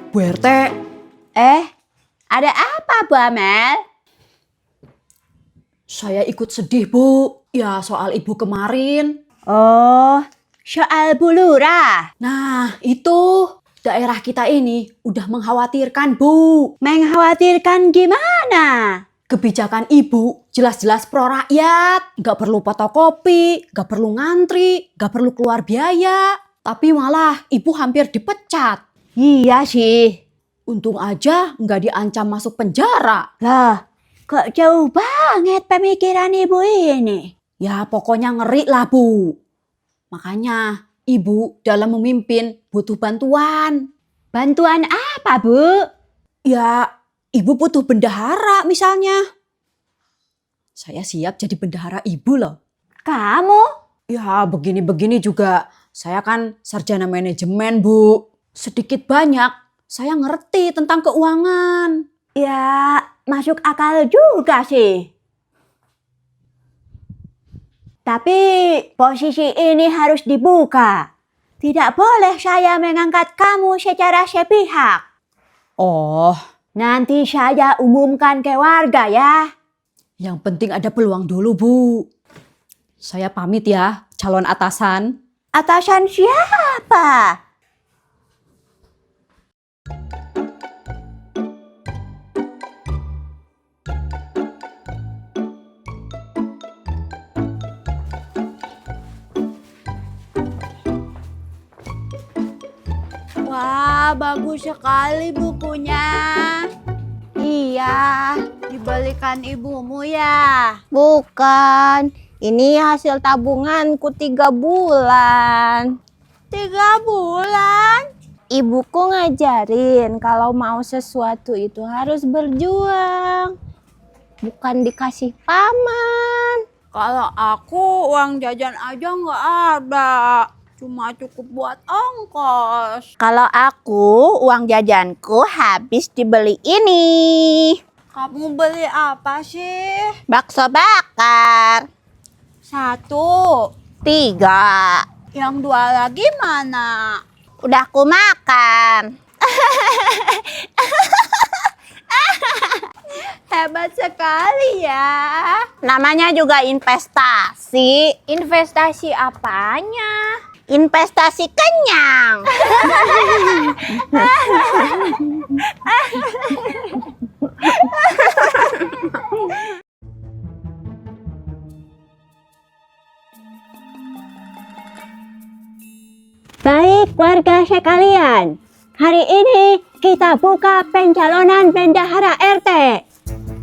Bu RT, Ada apa Bu Amel? saya ikut sedih Bu. Ya soal ibu kemarin. Oh, soal Bu Lurah. Nah itu daerah kita ini udah mengkhawatirkan Bu. Mengkhawatirkan gimana? Kebijakan ibu jelas-jelas pro rakyat. Gak perlu fotokopi, gak perlu ngantri, gak perlu keluar biaya. Tapi malah ibu hampir dipecat. Iya sih. Untung aja nggak diancam masuk penjara. Lah, kok jauh banget pemikiran ibu ini? Ya pokoknya ngeri lah Bu. Makanya ibu dalam memimpin butuh bantuan. Bantuan apa Bu? Ya ibu butuh bendahara misalnya. Saya siap jadi bendahara ibu loh. Kamu? Ya begini-begini juga. Saya kan sarjana manajemen Bu. Sedikit banyak saya ngerti tentang keuangan. Ya, masuk akal juga sih. Tapi posisi ini harus dibuka. Tidak boleh saya mengangkat kamu secara sepihak. Oh, Nanti saya umumkan ke warga ya. yang penting ada peluang dulu Bu. Saya pamit ya, calon atasan. Atasan siapa? Wah, bagus sekali bukunya. Iya, dibelikan ibumu ya? Bukan, ini hasil tabunganku 3 bulan. 3 bulan? Ibuku ngajarin kalau mau sesuatu itu harus berjuang, bukan dikasih paman. Kalau aku uang jajan aja nggak ada. Cuma cukup buat ongkos. Kalau aku, uang jajanku habis dibeli ini. Kamu beli apa sih? Bakso bakar. 1. 3. Yang 2 lagi mana? Udah aku makan. Hebat sekali ya. Namanya juga investasi. Investasi apanya? Investasi kenyang. Baik warga sekalian, hari ini kita buka pencalonan bendahara RT.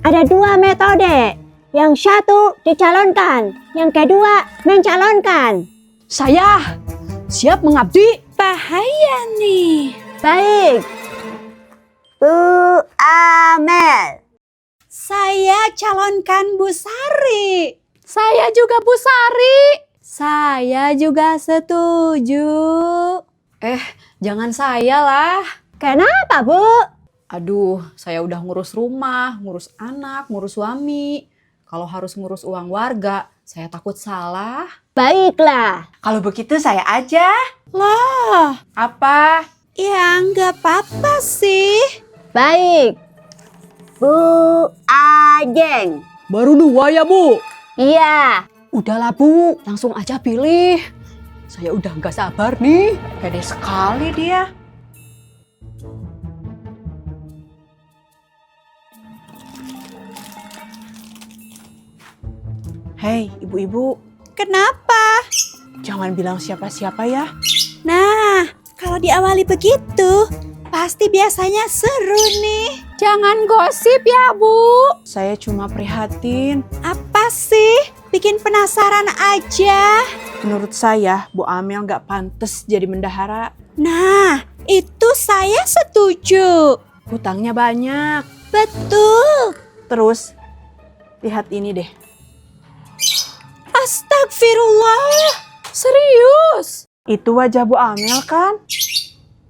Ada 2 metode. Yang satu dicalonkan, yang kedua mencalonkan. Saya siap mengabdi. Bahaya nih. Baik. Bu Amel. Saya calonkan Bu Sari. Saya juga Bu Sari. Saya juga setuju. Jangan saya lah. Kenapa, Bu? Aduh, saya udah ngurus rumah, ngurus anak, ngurus suami. Kalau harus ngurus uang warga, saya takut salah. Baiklah. Kalau begitu saya aja. Lah, Apa? ya nggak apa-apa sih. Baik. Bu Ajeng. Baru 2 ya Bu? Iya. Udahlah Bu, langsung aja pilih. Saya udah nggak sabar nih. Pede sekali dia. Hei, ibu-ibu, Kenapa? jangan bilang siapa-siapa ya. Nah, kalau diawali begitu, pasti biasanya seru nih. Jangan gosip ya Bu. Saya cuma prihatin. Apa sih? Bikin penasaran aja. Menurut saya, Bu Amel nggak pantas jadi bendahara. Nah, itu saya setuju. Hutangnya banyak. Betul. Terus, lihat ini deh. Astagfirullah. Serius? Itu wajah Bu Amel kan?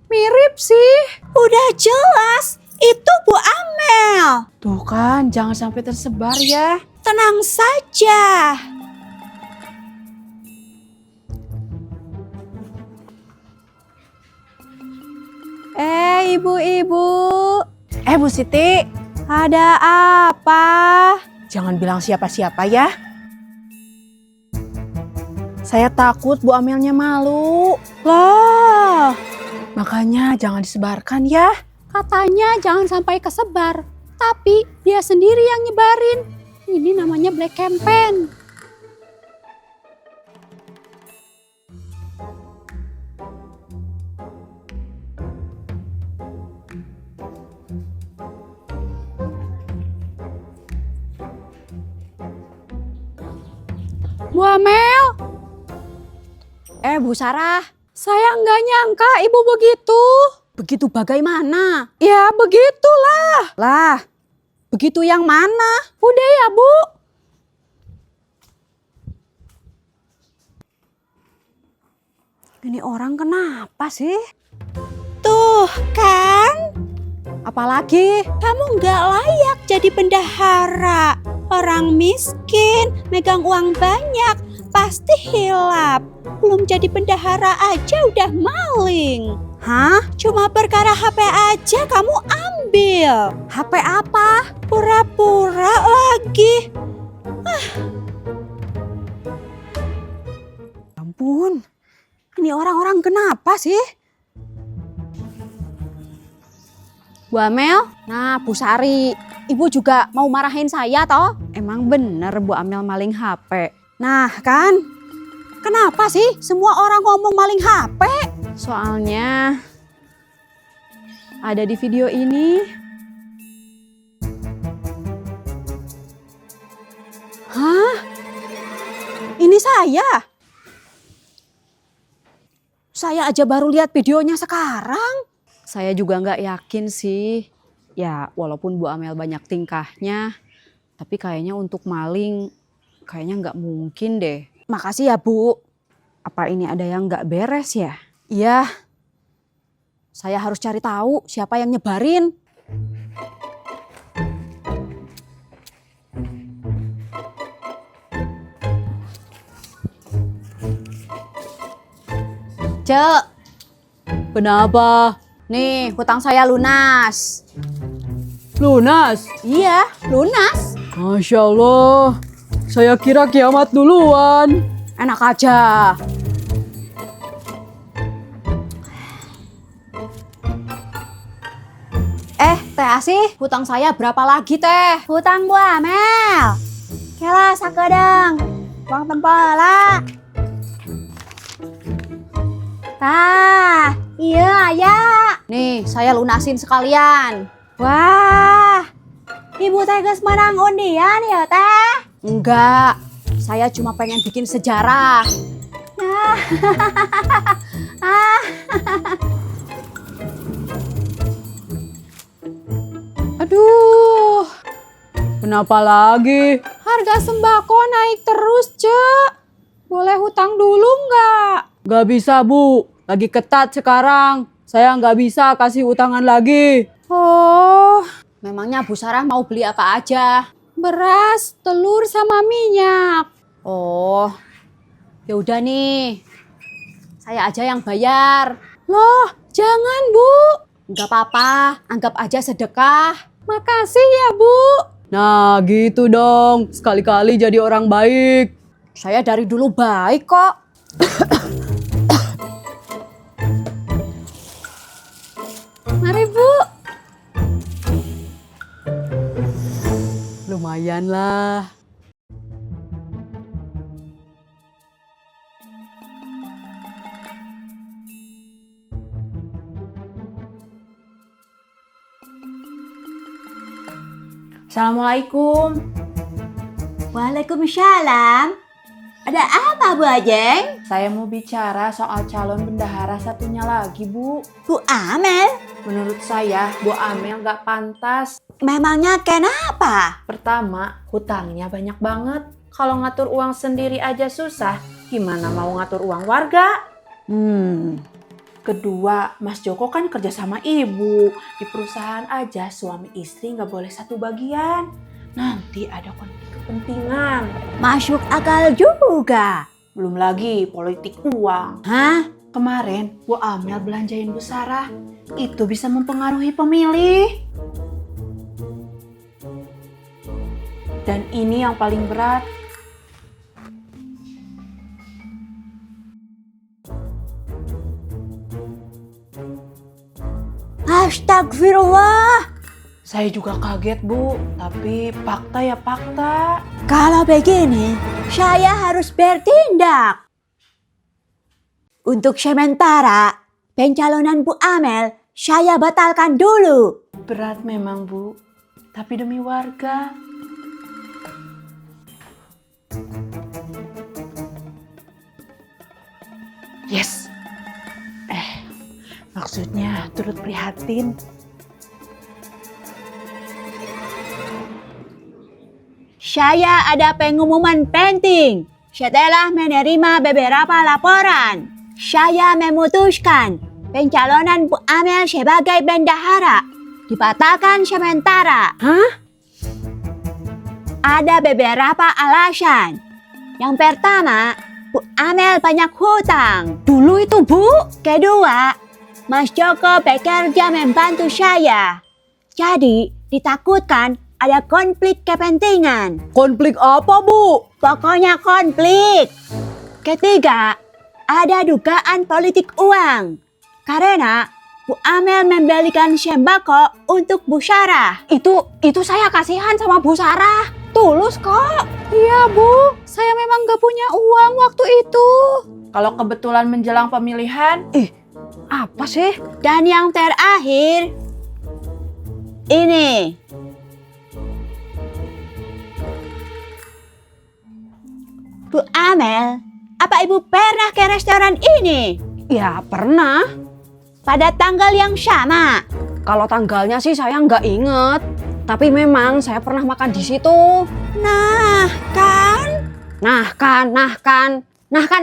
Mirip sih. Udah jelas, itu Bu Amel. Tuh kan, jangan sampai tersebar ya. Tenang saja. ibu-ibu. Bu Siti, Ada apa? jangan bilang siapa-siapa ya. Saya takut Bu Amelnya malu. Loh, Makanya jangan disebarkan ya. katanya jangan sampai kesebar. Tapi dia sendiri yang nyebarin. Ini namanya black campaign. Bu Amel. Bu Sarah. Saya nggak nyangka ibu begitu. Begitu bagaimana? Ya begitulah. Lah, begitu yang mana? Udah ya Bu. Ini orang kenapa sih? Tuh kan, Apalagi? kamu nggak layak jadi bendahara. Orang miskin, megang uang banyak, pasti hilap. Belum jadi bendahara aja udah maling. Hah? Cuma perkara HP aja kamu ambil. HP apa? Pura-pura lagi. Ampun. Ini orang-orang kenapa sih? Bu Amel, nah Bu Sari, Ibu juga mau marahin saya toh? Emang bener Bu Amel maling HP? Nah kan, kenapa sih semua orang ngomong maling HP? Soalnya ada di video ini. Hah? Ini saya? Saya aja baru lihat videonya sekarang. Saya juga nggak yakin sih. Ya walaupun Bu Amel banyak tingkahnya, tapi kayaknya untuk maling kayaknya nggak mungkin deh. Makasih ya Bu. Apa ini ada yang nggak beres ya? Iya. Saya harus cari tahu siapa yang nyebarin. Cek. Kenapa? Nih, hutang saya lunas. Lunas. Iya, lunas. Masya Allah. Saya kira kiamat duluan. Enak aja. Teh Asih, hutang saya berapa lagi teh? Hutang Bu Amel. Kela sakedeng. Uang tempola. Tah, iya ya. Nih, saya lunasin sekalian. Wah, Ibu teh geus menang undian ya teh. Enggak, saya cuma pengen bikin sejarah. Aduh, Kenapa lagi? harga sembako naik terus, Cek. Boleh hutang dulu nggak? Gak bisa Bu, lagi ketat sekarang. Saya nggak bisa kasih utangan lagi. Oh, memangnya Bu Sarah mau beli apa aja? Beras, telur, sama minyak. Oh, ya udah nih. Saya aja yang bayar. Loh, jangan Bu. Nggak apa-apa, anggap aja sedekah. Makasih ya Bu. Nah gitu dong, sekali-kali jadi orang baik. Saya dari dulu baik kok. Mari Bu. Lumayan lah. Assalamualaikum. Waalaikumsalam. Ada apa Bu Ajeng? Saya mau bicara soal calon bendahara satunya lagi, Bu. Bu Amel? Menurut saya, Bu Amel nggak pantas. Memangnya kenapa? Pertama, hutangnya banyak banget. Kalau ngatur uang sendiri aja susah, gimana mau ngatur uang warga? Kedua, Mas Joko kan kerja sama ibu. Di perusahaan aja suami istri nggak boleh satu bagian. Nanti ada konflik kepentingan. Masuk akal juga. Belum lagi politik uang. Hah? Kemarin Bu Amel belanjain Bu Sarah. Itu bisa mempengaruhi pemilih. Dan ini yang paling berat. Astagfirullah. Saya juga kaget Bu, tapi fakta ya fakta. Kalau begini, saya harus bertindak. Untuk sementara, pencalonan Bu Amel saya batalkan dulu. Berat memang Bu, tapi demi warga. Yes. Maksudnya turut prihatin. Saya ada pengumuman penting. Setelah menerima beberapa laporan, saya memutuskan pencalonan Bu Amel sebagai bendahara dibatalkan sementara. Hah? Ada beberapa alasan. Yang pertama, Bu Amel banyak hutang. Dulu itu Bu. Kedua, Mas Joko bekerja membantu saya. Jadi, ditakutkan ada konflik kepentingan. Konflik apa, Bu? Pokoknya konflik. Ketiga, ada dugaan politik uang. Karena Bu Amel membelikan sembako untuk Bu Sarah. Itu saya kasihan sama Bu Sarah. Tulus kok. Iya Bu, saya memang gak punya uang waktu itu. Kalau kebetulan menjelang pemilihan, Apa sih? Dan yang terakhir, ini. Bu Amel, apa Ibu pernah ke restoran ini? Ya pernah. Pada tanggal yang sama? Kalau tanggalnya sih saya nggak inget. Tapi memang saya pernah makan di situ. Nah, kan? Nah kan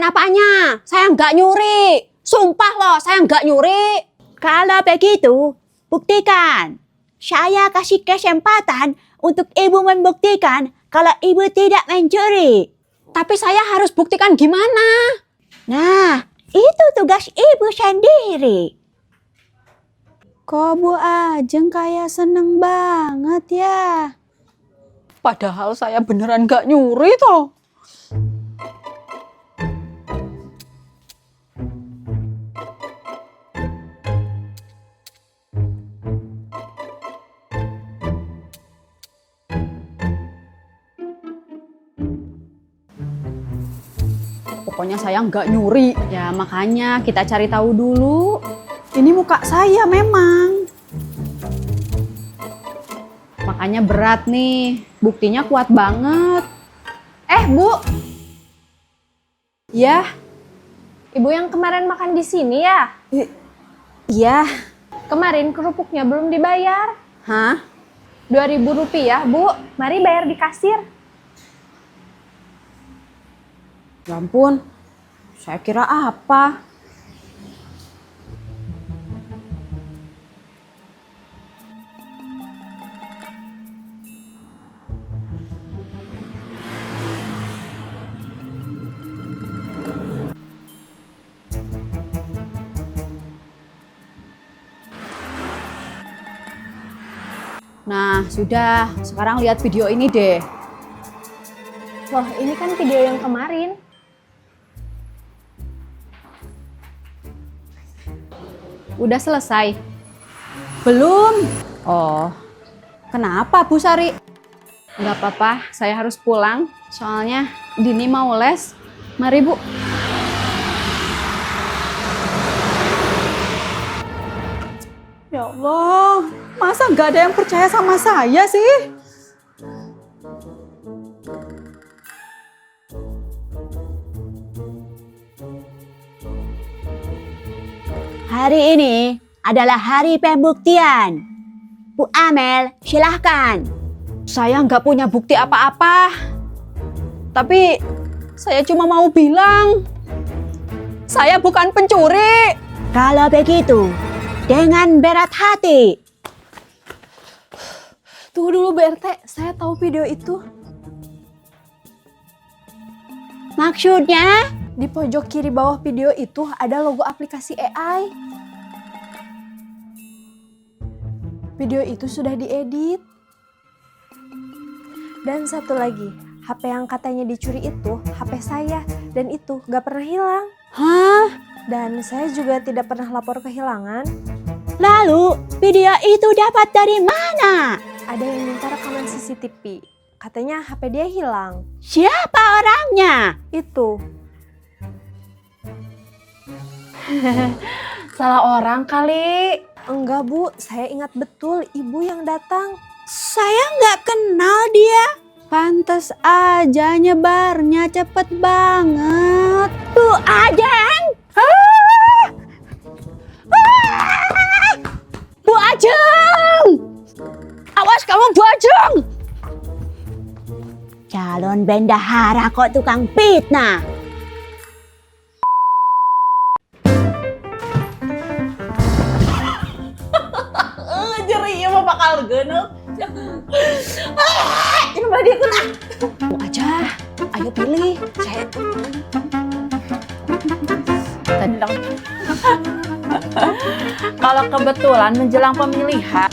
apanya? Saya nggak nyuri. Sumpah loh, saya nggak nyuri. Kalau begitu, buktikan. Saya kasih kesempatan untuk Ibu membuktikan kalau Ibu tidak mencuri. Tapi saya harus buktikan gimana? Nah, itu tugas Ibu sendiri. Kok Bu Ajeng kayak seneng banget ya? Padahal saya beneran gak nyuri toh. Pokoknya saya nggak nyuri. Ya makanya kita cari tahu dulu. Ini muka saya memang. Makanya berat nih. Buktinya kuat banget. Bu. Ya. Ibu yang kemarin makan di sini ya? Iya. Kemarin kerupuknya belum dibayar. Hah? 2.000 rupiah, Bu. Mari bayar di kasir. Ya ampun. Saya kira apa? Nah, sudah. Sekarang lihat video ini deh. Loh, ini kan video yang kemarin. Udah selesai. Belum. Oh, kenapa Bu Sari? Nggak apa-apa, saya harus pulang. Soalnya Dini mau les. Mari Bu. Ya Allah, masa nggak ada yang percaya sama saya sih? Hari ini adalah hari pembuktian. Bu Amel, silahkan. Saya nggak punya bukti apa-apa. Tapi saya cuma mau bilang, saya bukan pencuri. Kalau begitu, dengan berat hati. Tunggu dulu BRT, saya tahu video itu. Maksudnya, Di pojok kiri bawah video itu ada logo aplikasi AI. Video itu sudah diedit. Dan satu lagi, HP yang katanya dicuri itu HP saya dan itu gak pernah hilang. Hah? Dan saya juga tidak pernah lapor kehilangan. Lalu video itu dapat dari mana? Ada yang minta rekaman CCTV. Katanya HP dia hilang. Siapa orangnya? Itu. Salah orang kali. Enggak Bu, saya ingat betul ibu yang datang. Saya nggak kenal dia. Pantes aja nyebarnya cepet banget. Bu Ajeng! Bu Ajeng! Awas kamu Bu Ajeng! Calon bendahara kok tukang fitnah. Jeri mah bakal genep. Ini mah dia kena. Bu aja, ayo pilih. Saya Kalau kebetulan menjelang pemilihan,